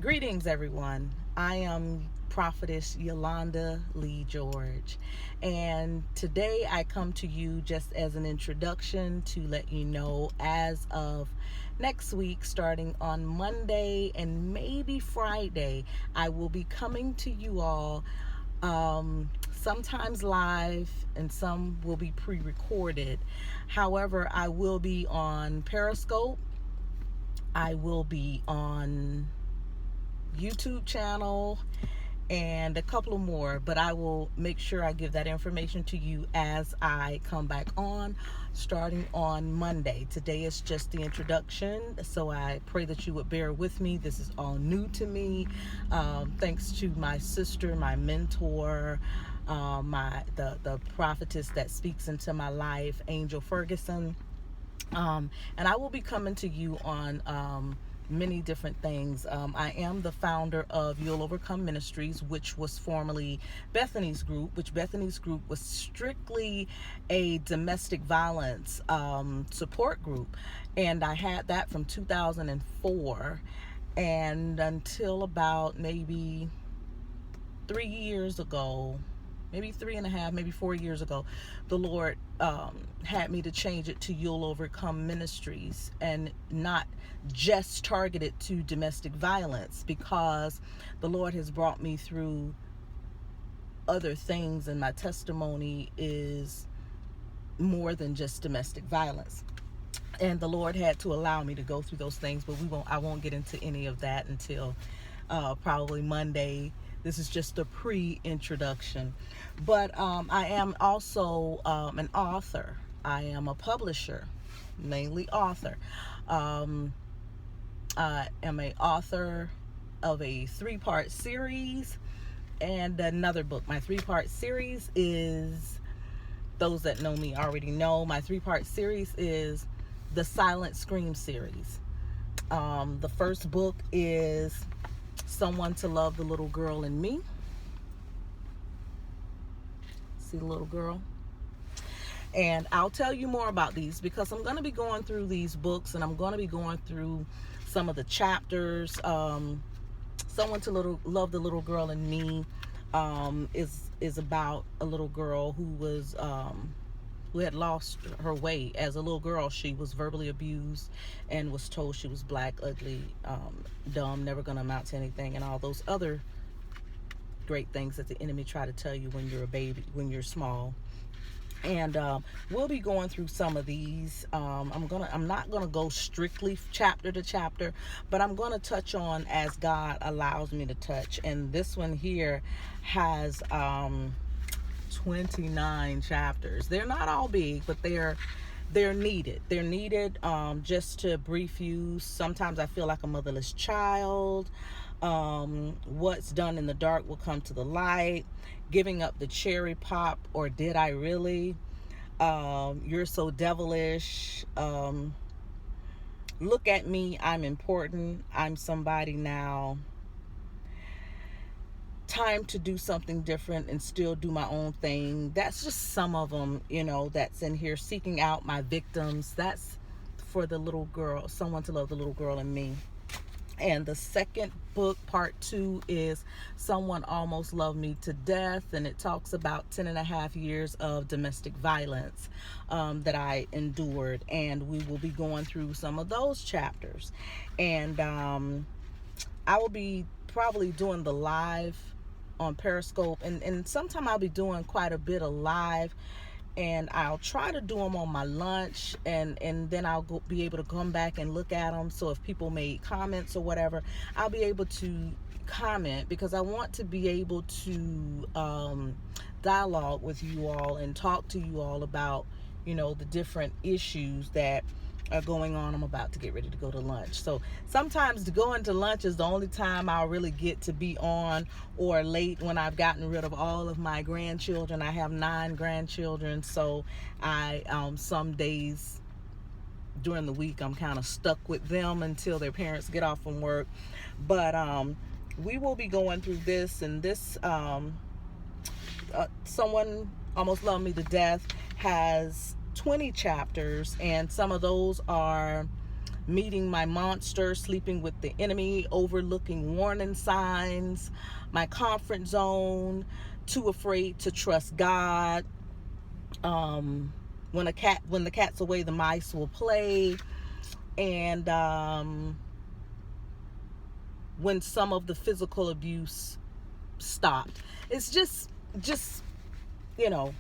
Greetings, everyone. I am Prophetess Yolanda Lee George, and today I come to you just as an introduction to let you know as of next week, starting on Monday and maybe Friday, I will be coming to you all sometimes live and some will be pre-recorded. However, I will be on Periscope. I will be on YouTube channel and a couple of more, but I will make sure I give that information to you as I come back on starting on Monday. Today is just the introduction, so I pray that you would bear with me. This is all new to me. Thanks to my sister, my mentor, the prophetess that speaks into my life, Angel Ferguson. And I will be coming to you on many different things. I am the founder of You'll Overcome Ministries, which was formerly Bethany's Group, which Bethany's Group was strictly a domestic violence support group. And I had that from 2004 and until about maybe 3 years ago, maybe 3.5, maybe 4 years ago, the Lord had me to change it to You'll Overcome Ministries and not just targeted to domestic violence, because the Lord has brought me through other things and my testimony is more than just domestic violence. And the Lord had to allow me to go through those things, but I won't get into any of that until probably Monday. This is just a pre-introduction. But I am also an author. I am a publisher, mainly author. I am an author of a 3-part series and another book. My 3-part series is, those that know me already know, my 3-part series is the Silent Scream series. The first book is Someone to Love the Little Girl in Me. See the little girl? And I'll tell you more about these because I'm going to be going through these books and I'm going to be going through some of the chapters. Someone to Love the Little Girl in Me is about a little girl who had lost her way. As a little girl, she was verbally abused and was told she was black, ugly, dumb, never going to amount to anything, and all those other great things that the enemy try to tell you when you're a baby, when you're small. And we'll be going through some of these. I'm not gonna go strictly chapter to chapter, but I'm gonna touch on as God allows me to touch. And this one here has 29 chapters. They're not all big, but they're needed. They're needed just to brief you. Sometimes I feel like a motherless child. What's done in the dark will come to the light. Giving up the cherry pop, or did I really? You're so devilish. Look at me, I'm important. I'm somebody now. Time to do something different and still do my own thing. That's just some of them, that's in here. Seeking out my victims. That's for the little girl, Someone to Love the Little Girl in Me. And the second book, part 2, is Someone Almost Loved Me to Death. And it talks about 10.5 years of domestic violence that I endured. And we will be going through some of those chapters. And I will be probably doing the live on Periscope. And sometime I'll be doing quite a bit of live. And I'll try to do them on my lunch, and then I'll be able to come back and look at them. So if people made comments or whatever, I'll be able to comment, because I want to be able to dialogue with you all and talk to you all about, the different issues that are going on. I'm about to get ready to go to lunch. So sometimes going to lunch is the only time I'll really get to be on, or late when I've gotten rid of all of my grandchildren. I have 9 grandchildren. So I, some days during the week, I'm kind of stuck with them until their parents get off from work. But we will be going through this, and this, Someone Almost Loved Me to Death has 20 chapters, and some of those are meeting my monster, sleeping with the enemy, overlooking warning signs, my comfort zone, too afraid to trust God. When the cat's away, the mice will play, and when some of the physical abuse stopped. It's just you know,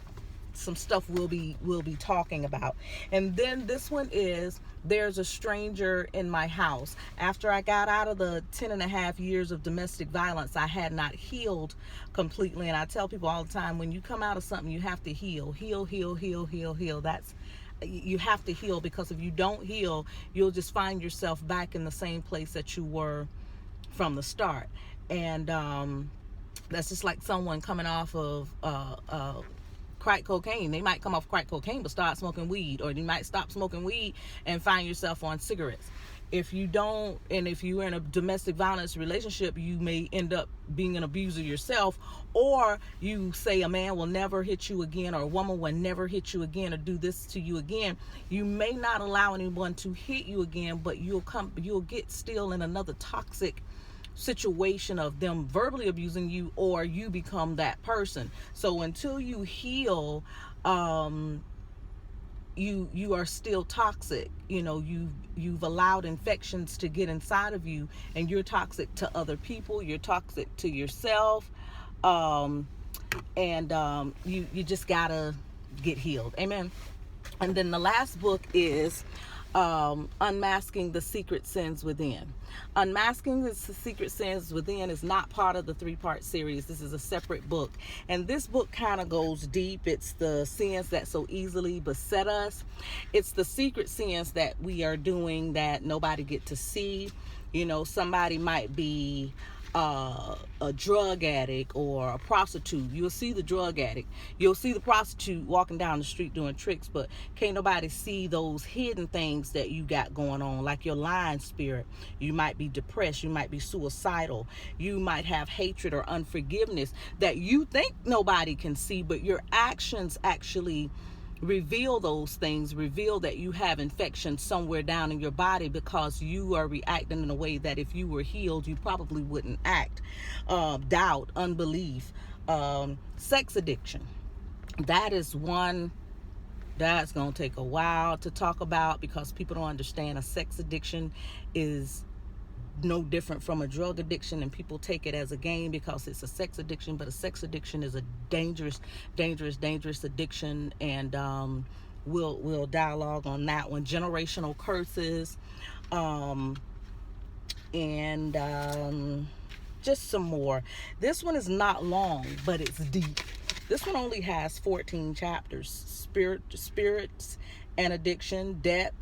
some stuff we'll be talking about. And then this one is, there's a stranger in my house. After I got out of the 10.5 years of domestic violence, I had not healed completely. And I tell people all the time, when you come out of something, you have to heal. That's, you have to heal, because if you don't heal, you'll just find yourself back in the same place that you were from the start. And that's just like someone coming off of crack cocaine. They might come off crack cocaine but start smoking weed, or you might stop smoking weed and find yourself on cigarettes. If you don't, and if you're in a domestic violence relationship, you may end up being an abuser yourself, or you say a man will never hit you again, or a woman will never hit you again, or do this to you again. You may not allow anyone to hit you again, but you'll get still in another toxic situation of them verbally abusing you, or you become that person. So until you heal, you are still toxic. You know, you've allowed infections to get inside of you, and you're toxic to other people, you're toxic to yourself, and you just gotta get healed. Amen. And then the last book is Unmasking the Secret Sins Within. Unmasking the Secret Sins Within is not part of the 3-part series. This is a separate book. And this book kind of goes deep. It's the sins that so easily beset us. It's the secret sins that we are doing that nobody get to see. You know, somebody might be a drug addict or a prostitute. You'll see the drug addict, you'll see the prostitute walking down the street doing tricks, but can't nobody see those hidden things that you got going on, like your lying spirit. You might be depressed, you might be suicidal, you might have hatred or unforgiveness that you think nobody can see, but your actions actually reveal those things, reveal that you have infection somewhere down in your body, because you are reacting in a way that if you were healed, you probably wouldn't act. Doubt, unbelief, sex addiction. That is one that's going to take a while to talk about, because people don't understand a sex addiction is no different from a drug addiction, and people take it as a game because it's a sex addiction, but a sex addiction is a dangerous addiction. And we'll dialogue on that one. Generational curses, and just some more. This one is not long, but it's deep. This one only has 14 chapters. Spirits and addiction, debt,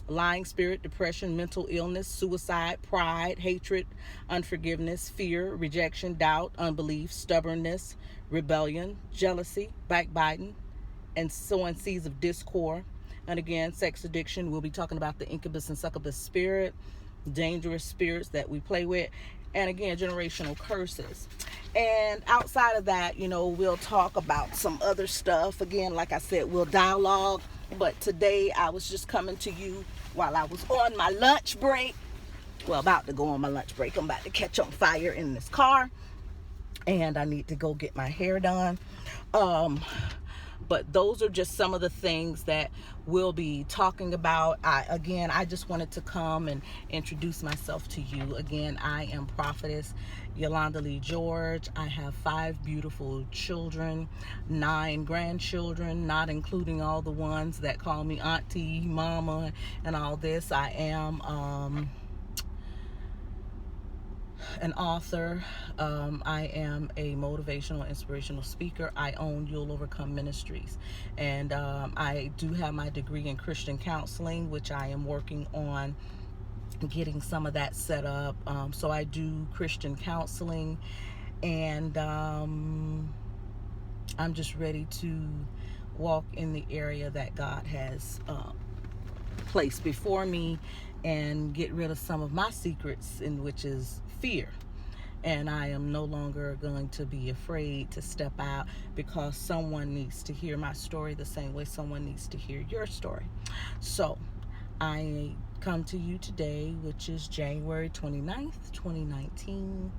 lying spirit, depression, mental illness, suicide, pride, hatred, unforgiveness, fear, rejection, doubt, unbelief, stubbornness, rebellion, jealousy, backbiting, and sowing seeds of discord. And again, sex addiction, we'll be talking about the incubus and succubus spirit, dangerous spirits that we play with, and again, generational curses. And outside of that, you know, we'll talk about some other stuff. Again, like I said, we'll dialogue. But today I was just coming to you while I was on my lunch break. Well, about to go on my lunch break. I'm about to catch on fire in this car, and I need to go get my hair done. But those are just some of the things that we'll be talking about. I just wanted to come and introduce myself to you. Again, I am Prophetess Yolanda Lee George. I have 5 beautiful children, 9 grandchildren, not including all the ones that call me auntie, mama, and all this. I am an author. I am a motivational, inspirational speaker. I own You'll Overcome Ministries, and I do have my degree in Christian counseling, which I am working on getting some of that set up. So I do Christian counseling, and I'm just ready to walk in the area that God has placed before me, and get rid of some of my secrets, in which is fear. And I am no longer going to be afraid to step out, because someone needs to hear my story the same way someone needs to hear your story. So I come to you today, which is January 29th, 2019,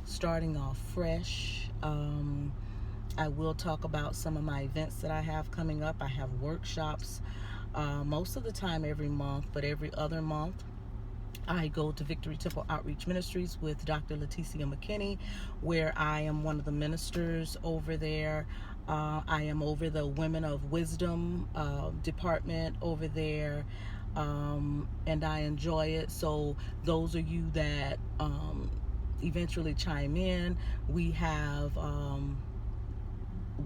starting off fresh. I will talk about some of my events that I have coming up. I have workshops most of the time every month, but every other month I go to Victory Temple Outreach Ministries with Dr. Leticia McKinney, where I am one of the ministers over there. I am over the Women of Wisdom department over there, and I enjoy it. So those of you that eventually chime in, we have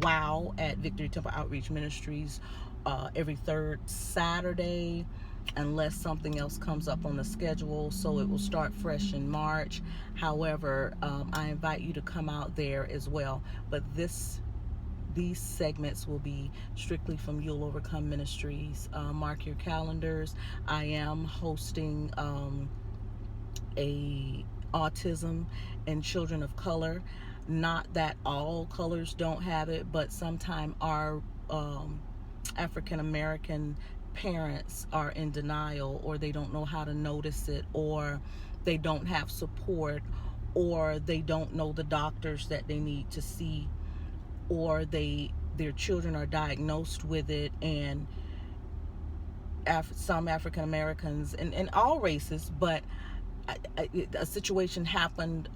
WOW at Victory Temple Outreach Ministries every third Saturday, unless something else comes up on the schedule. So it will start fresh in March. However, I invite you to come out there as well. But these segments will be strictly from You'll Overcome Ministries. Mark your calendars. I am hosting a autism and children of color. Not that all colors don't have it, but sometimes our African American parents are in denial, or they don't know how to notice it, or they don't have support, or they don't know the doctors that they need to see, or their children are diagnosed with it. And some African Americans and all races, but a situation happened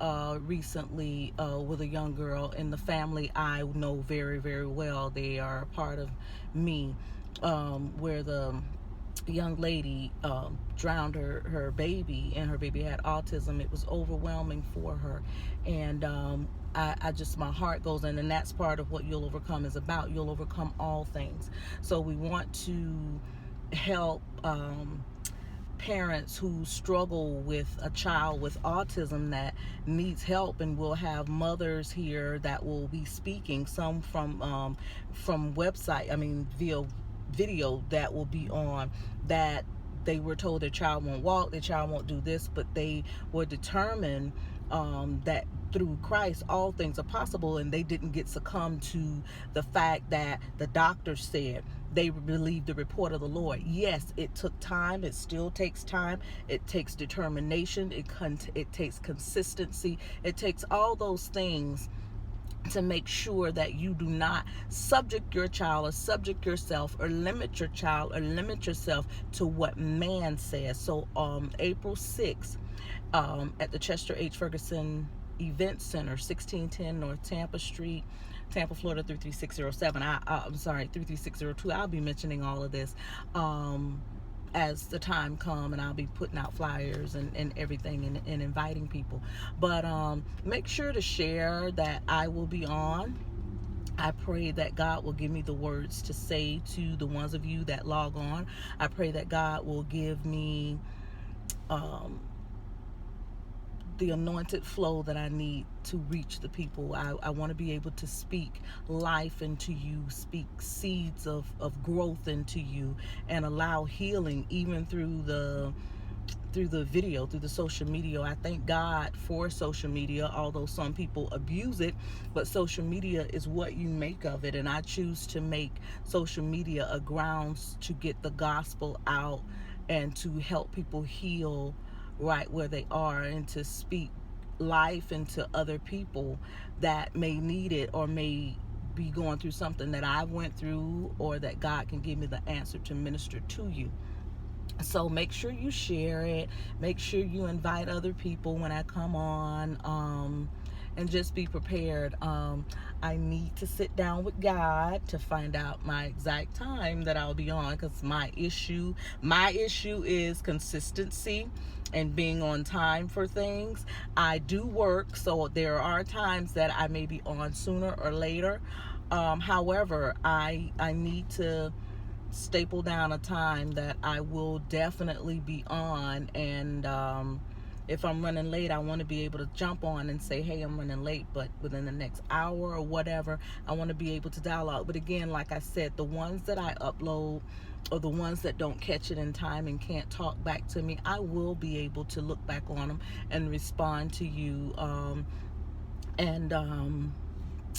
recently with a young girl in the family I know very, very well. They are a part of me, where the young lady drowned her baby, and her baby had autism. It was overwhelming for her, and I just, my heart goes in, and that's part of what You'll Overcome is about. You'll overcome all things. So we want to help parents who struggle with a child with autism that needs help, and we'll have mothers here that will be speaking, some from website, via video that will be on, that they were told their child won't walk, their child won't do this, but they were determined that through Christ all things are possible, and they didn't get succumbed to the fact that the doctor said. They believed the report of the Lord. Yes, it took time. It still takes time. It takes determination. It takes consistency. It takes all those things to make sure that you do not subject your child or subject yourself or limit your child or limit yourself to what man says. So April 6th at the Chester H. Ferguson Event Center, 1610 North Tampa Street, Tampa, Florida 33607. I'm sorry, 33602. I'll be mentioning all of this as the time comes, and I'll be putting out flyers and everything, and inviting people. But make sure to share that I will be on. I pray that God will give me the words to say to the ones of you that log on. I pray that God will give me the anointed flow that I need to reach the people. I want to be able to speak life into you, speak seeds of growth into you, and allow healing even through the video, through the social media. I thank God for social media, although some people abuse it, but social media is what you make of it, and I choose to make social media a grounds to get the gospel out and to help people heal right where they are, and to speak life into other people that may need it, or may be going through something that I went through, or that God can give me the answer to minister to you. So make sure you share it. Make sure you invite other people when I come on, and just be prepared. I need to sit down with God to find out my exact time that I'll be on, because my issue is consistency and being on time for things. I do work, so there are times that I may be on sooner or later. However, I need to staple down a time that I will definitely be on, and if I'm running late, I want to be able to jump on and say, hey, I'm running late, but within the next hour or whatever, I want to be able to dialogue. But again, like I said, the ones that I upload, or the ones that don't catch it in time and can't talk back to me, I will be able to look back on them and respond to you, and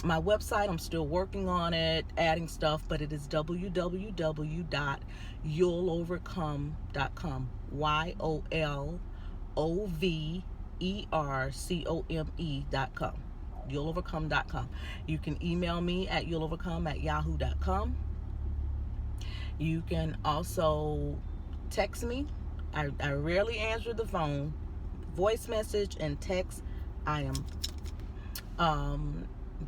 My website, I'm still working on it, adding stuff, but it is www.you'llovercome.com. you'llovercome.com. you'llovercome.com. You can email me at you'llovercome@yahoo.com. You can also text me. I rarely answer the phone. Voice message and text, I am.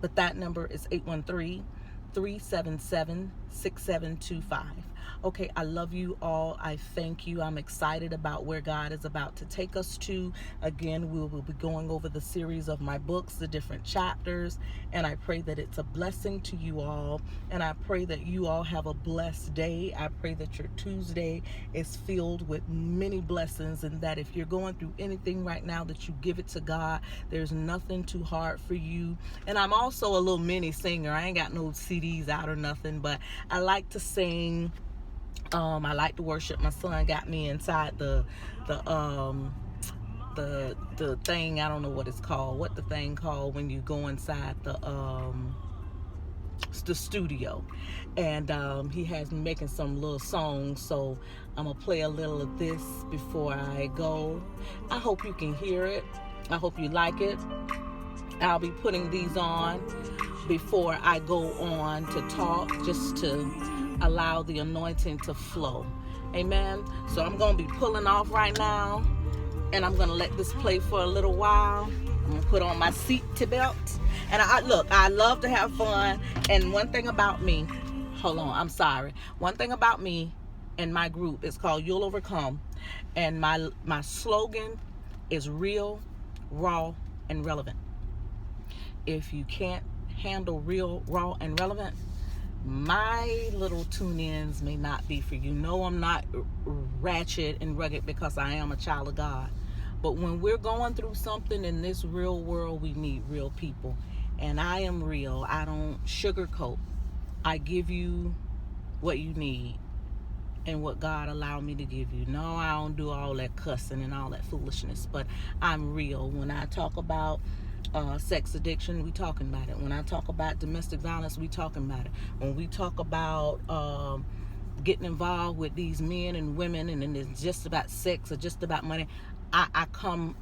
But that number is 813-377-6725. Okay, I love you all. I thank you. I'm excited about where God is about to take us to. Again, we will be going over the series of my books, the different chapters, and I pray that it's a blessing to you all, and I pray that you all have a blessed day. I pray that your Tuesday is filled with many blessings, and that if you're going through anything right now, that you give it to God. There's nothing too hard for you. And I'm also a little mini singer. I ain't got no CDs out or nothing, but I like to sing. I like to worship. My son got me inside the thing. I don't know what it's called. What the thing called when you go inside the studio, and he has me making some little songs. So I'm gonna play a little of this before I go. I hope you can hear it. I hope you like it. I'll be putting these on before I go on to talk, just to allow the anointing to flow. Amen. So I'm going to be pulling off right now, and I'm going to let this play for a little while. I'm going to put on my seat belt. And I love to have fun. And one thing about me, one thing about me and my group is called You'll Overcome. And my slogan is real, raw, and relevant. If you can't handle real, raw, and relevant, my little tune-ins may not be for you. No, I'm not ratchet and rugged, because I am a child of God. But when we're going through something in this real world, we need real people. And I am real. I don't sugarcoat. I give you what you need and what God allowed me to give you. No, I don't do all that cussing and all that foolishness, but I'm real. When I talk about sex addiction, we talking about it. When I talk about domestic violence, we talking about it. When we talk about getting involved with these men and women, and it's just about sex or just about money, I come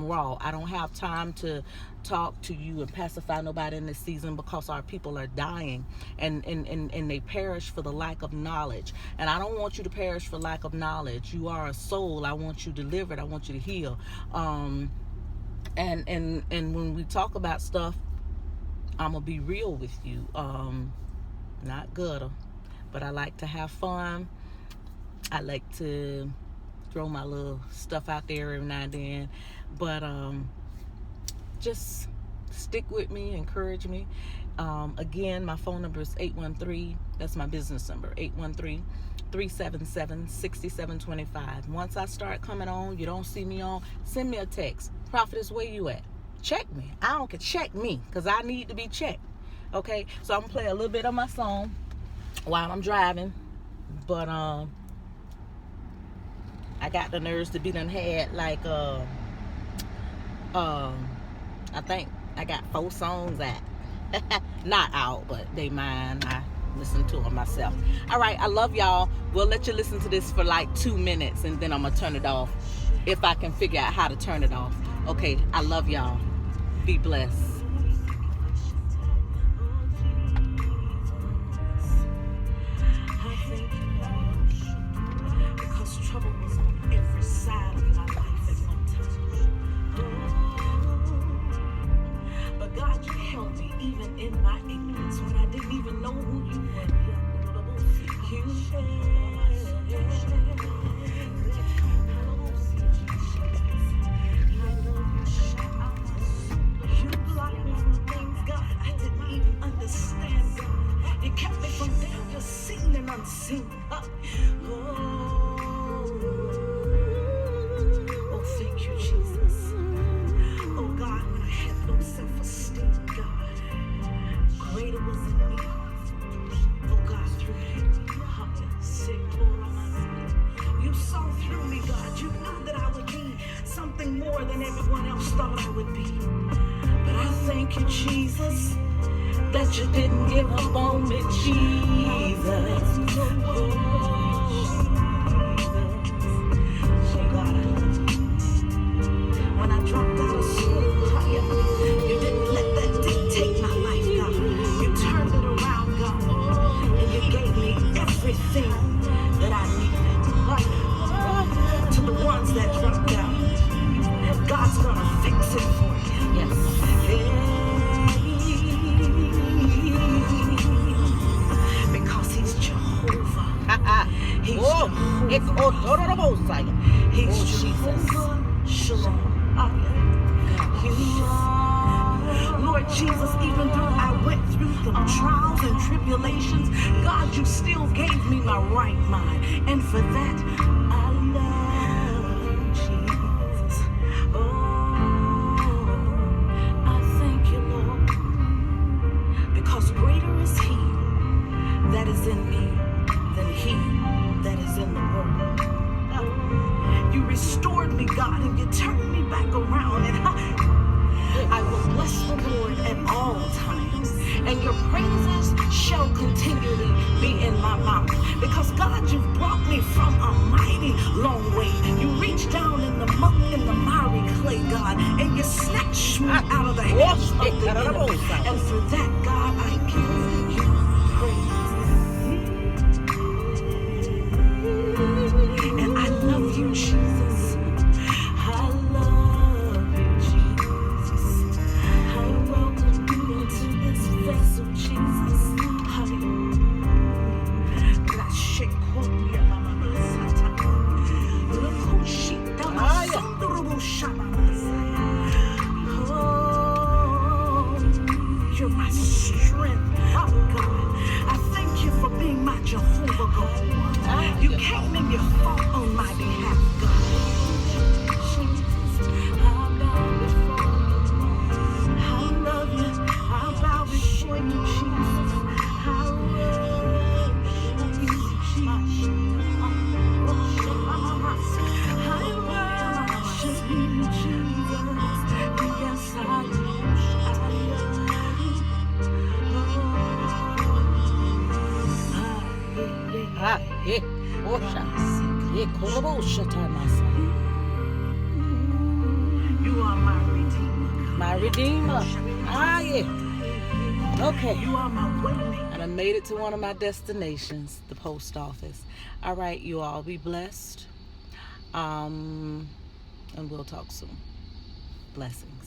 raw. I don't have time to talk to you and pacify nobody in this season, because our people are dying, and they perish for the lack of knowledge. And I don't want you to perish for lack of knowledge. You are a soul. I want you delivered. I want you to heal. And when we talk about stuff, I'm gonna be real with you. Not gutter, but I like to have fun. I like to throw my little stuff out there every now and then. But just stick with me, encourage me. Again, my phone number is 813. That's my business number, 813-377-6725. Once I start coming on, you don't see me on, send me a text. Prophetess, where you at? Check me. I don't care. Check me, because I need to be checked. Okay, so I'm going to play a little bit of my song while I'm driving. But I got the nerves to be done had like I think I got 4 songs out. Not out, but they mine. I listen to them myself. All right, I love y'all. We'll let you listen to this for like 2 minutes, and then I'm gonna turn it off if I can figure out how to turn it off. Okay, I love y'all. Be blessed. Because trouble was on every side of my life at one time. But God, you helped me even in my ignorance, when I didn't even know who you were. You blocked me from things, God, I didn't even understand, God. You kept me from danger seen and unseen. Oh, thank you, Jesus. Oh, God, when I had no self-esteem, God, greater was in me. Oh, God, through you. You saw through me, God. You knew that I would be something more than everyone else thought I would be. But I thank you, Jesus, that you didn't give up on me, Jesus. Oh God, when I dropped out of school, you didn't let that dictate my life, God. You turned it around, God, and you gave me everything that I needed. To the ones that dropped out, God's gonna fix it for you. Yes. Because He's Jehovah. He's Jehovah. He's Jehovah Shalom. Lord Jesus, even though I went through some trials and tribulations, God, you still gave me my right mind. And for that, I love you, Jesus. Oh, I thank you, Lord, because greater is He that is in me than he that is in the world. You restored me, God, and you turned me back around, and I will bless the Lord at all times, and your praises shall continually be in my mouth. Because God, you've brought me from a mighty long way. You reached down in the muck, in the miry clay, God, and you snatched me out of the hands of the enemy. And for that, God, I give you praise. And I love you, Jesus. I love you, Jesus. I welcome you into this vessel, Jesus. Oh, you're my strength, oh God. I thank you for being my Jehovah God. You came and you fought on my behalf, God. Jesus, I bow before you. I love you. I bow before you, Jesus. I worship you, Jesus. I worship you, Jesus. Yes, I do. You are my redeemer. My redeemer. Okay. You are my waymaker. And I made it to one of my destinations, the post office. All right, you all be blessed. And we'll talk soon. Blessings.